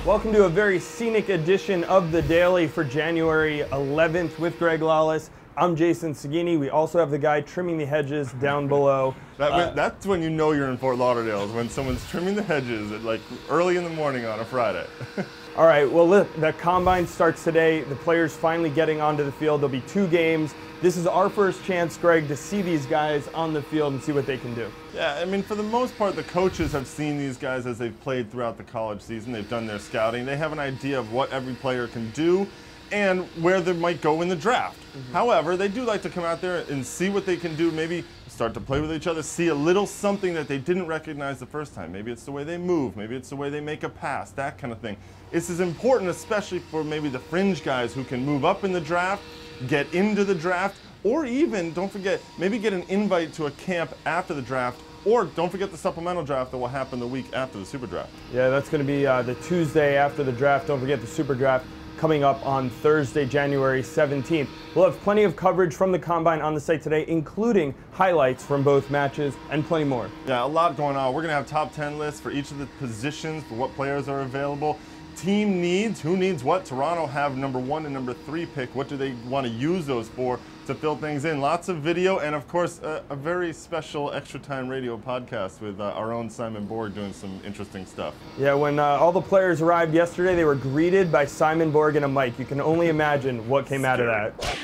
Welcome to a very scenic edition of The Daily for January 11th with Greg Lalas. I'm Jason Saghini. We also have the guy trimming the hedges down below. That's when you know you're in Fort Lauderdale, is when someone's trimming the hedges at like early in the morning on a Friday. All right, well, look, the Combine starts today. The players finally getting onto the field. There'll be 2 games. This is our first chance, Greg, to see these guys on the field and see what they can do. Yeah, I mean, for the most part, the coaches have seen these guys as they've played throughout the college season. They've done their scouting. They have an idea of what every player can do and where they might go in the draft. However, they do like to come out there and see what they can do, maybe start to play with each other, see a little something that they didn't recognize the first time. Maybe it's the way they move, maybe it's the way they make a pass, that kind of thing. This is important, especially for maybe the fringe guys who can move up in the draft, get into the draft, or even, don't forget, maybe get an invite to a camp after the draft, or don't forget the supplemental draft that will happen the week after the Super Draft. Yeah, that's going to be the Tuesday after the draft. Don't forget the Super Draft coming up on Thursday, January 17th. We'll have plenty of coverage from the Combine on the site today, including highlights from both matches and plenty more. Yeah, a lot going on. We're going to have top 10 lists for each of the positions, for what players are available. Team needs, who needs what? Toronto have number 1 and number 3 pick. What do they want to use those for to fill things in? Lots of video and, of course, a very special Extra Time Radio podcast with our own Simon Borg doing some interesting stuff. Yeah, when all the players arrived yesterday, they were greeted by Simon Borg and a mic. You can only imagine what came out of that.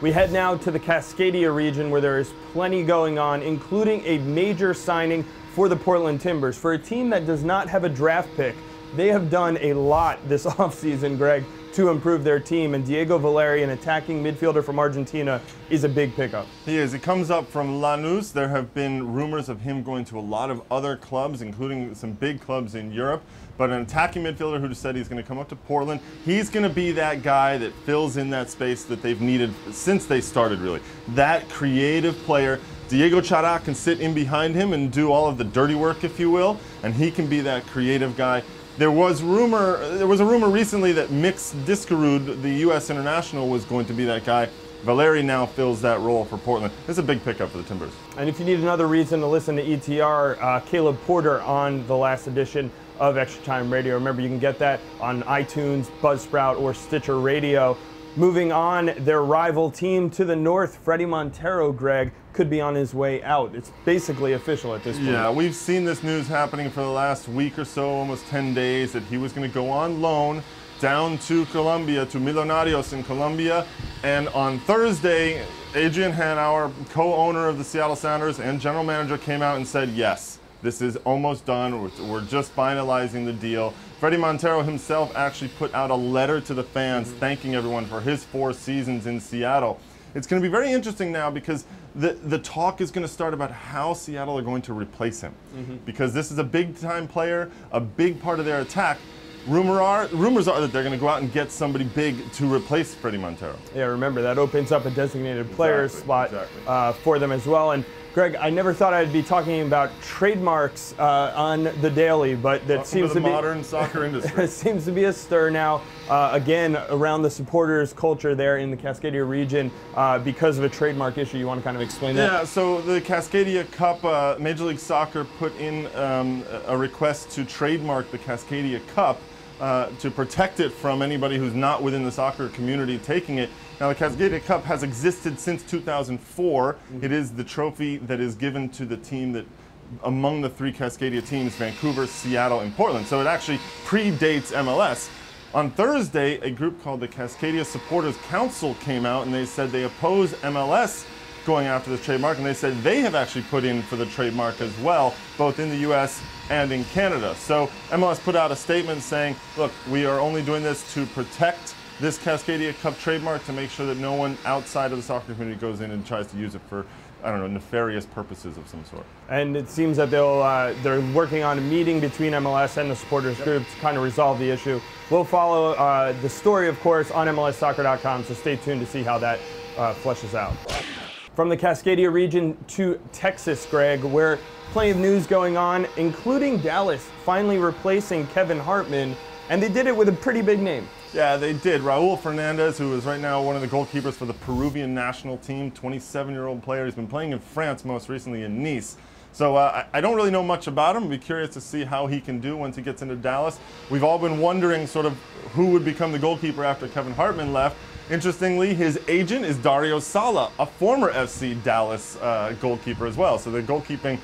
We head now to the Cascadia region where there is plenty going on, including a major signing for the Portland Timbers. For a team that does not have a draft pick, they have done a lot this offseason, Greg, to improve their team, and Diego Valeri, an attacking midfielder from Argentina, is a big pickup. He is. He comes up from Lanús. There have been rumors of him going to a lot of other clubs, including some big clubs in Europe, but an attacking midfielder who said he's going to come up to Portland. He's going to be that guy that fills in that space that they've needed since they started, really. That creative player. Diego Chara can sit in behind him and do all of the dirty work, if you will, and he can be that creative guy. There was a rumor recently that Mix Diskerud, the U.S. international, was going to be that guy. Valeri now fills that role for Portland. This is a big pickup for the Timbers. And if you need another reason to listen to ETR, Caleb Porter on the last edition of Extra Time Radio. Remember, you can get that on iTunes, Buzzsprout, or Stitcher Radio. Moving on, their rival team to the north, Fredy Montero, Greg, could be on his way out. It's basically official at this point. Yeah, we've seen this news happening for the last week or so, almost 10 days, that he was going to go on loan down to Colombia, to Millonarios in Colombia. And on Thursday, Adrian Hanauer, co-owner of the Seattle Sounders and general manager, came out and said, yes, this is almost done. We're just finalizing the deal. Fredy Montero himself actually put out a letter to the fans thanking everyone for his 4 seasons in Seattle. It's going to be very interesting now because the talk is going to start about how Seattle are going to replace him. Because this is a big-time player, a big part of their attack. Rumors are that they're going to go out and get somebody big to replace Fredy Montero. Yeah, remember, that opens up a designated player spot for them as well. And Greg, I never thought I'd be talking about trademarks on the daily, but that seems to be modern soccer industry. It seems to be a stir now, again, around the supporters' culture there in the Cascadia region because of a trademark issue. You want to kind of explain that? Yeah, so the Cascadia Cup, Major League Soccer put in a request to trademark the Cascadia Cup to protect it from anybody who's not within the soccer community taking it. Now, the Cascadia Cup has existed since 2004. It is the trophy that is given to the team that, among the 3 Cascadia teams, Vancouver, Seattle, and Portland. So it actually predates MLS. On Thursday, a group called the Cascadia Supporters Council came out and they said they oppose MLS going after the trademark, and they said they have actually put in for the trademark as well, both in the U.S. and in Canada. So MLS put out a statement saying, look, we are only doing this to protect this Cascadia Cup trademark, to make sure that no one outside of the soccer community goes in and tries to use it for, I don't know, nefarious purposes of some sort. And it seems that they're working on a meeting between MLS and the supporters group to kind of resolve the issue. We'll follow the story, of course, on MLSsoccer.com, so stay tuned to see how that fleshes out. From the Cascadia region to Texas, Greg, where plenty of news going on, including Dallas finally replacing Kevin Hartman, and they did it with a pretty big name. Yeah, they did. Raul Fernandez, who is right now one of the goalkeepers for the Peruvian national team, 27-year-old player. He's been playing in France most recently in Nice. So I don't really know much about him. I'd be curious to see how he can do once he gets into Dallas. We've all been wondering sort of who would become the goalkeeper after Kevin Hartman left. Interestingly, his agent is Dario Sala, a former FC Dallas goalkeeper as well. So the goalkeeping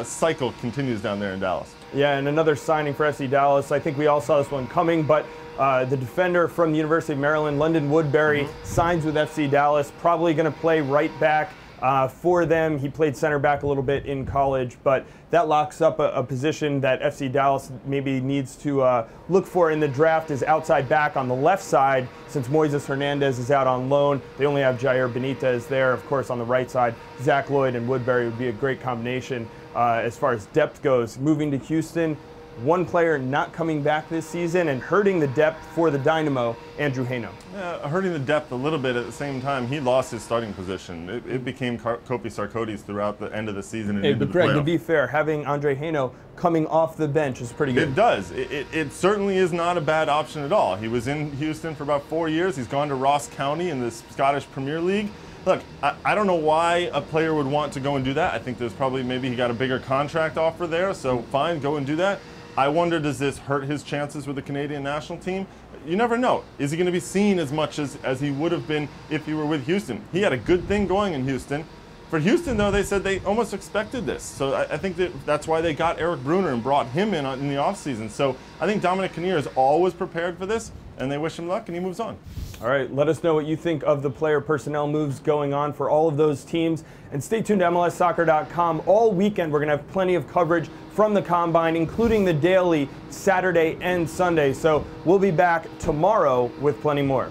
cycle continues down there in Dallas. Yeah, and another signing for FC Dallas. I think we all saw this one coming, but the defender from the University of Maryland, London Woodbury, signs with FC Dallas, probably going to play right back for them. He played center back a little bit in college, but that locks up a position that FC Dallas maybe needs to look for in the draft is outside back on the left side, since Moises Hernandez is out on loan. They only have Jair Benitez there. Of course, on the right side, Zach Lloyd and Woodbury would be a great combination as far as depth goes. Moving to Houston, one player not coming back this season and hurting the depth for the Dynamo, Andrew Haino. Yeah, hurting the depth a little bit. At the same time, he lost his starting position. It became Kopi Sarkodis throughout the end of the season and into the Greg, playoff. to be fair, having Andre Haino coming off the bench is pretty good. It does. It certainly is not a bad option at all. He was in Houston for about 4 years. He's gone to Ross County in the Scottish Premier League. Look, I don't know why a player would want to go and do that. I think there's probably maybe he got a bigger contract offer there, so fine, go and do that. I wonder, does this hurt his chances with the Canadian national team? You never know. Is he going to be seen as much as he would have been if he were with Houston? He had a good thing going in Houston. For Houston, though, they said they almost expected this. So I think that's why they got Eric Bruner and brought him in the offseason. So I think Dominic Kinnear is always prepared for this, and they wish him luck, and he moves on. All right, let us know what you think of the player personnel moves going on for all of those teams. And stay tuned to MLSsoccer.com. All weekend, we're going to have plenty of coverage from the Combine, including the daily Saturday and Sunday. So we'll be back tomorrow with plenty more.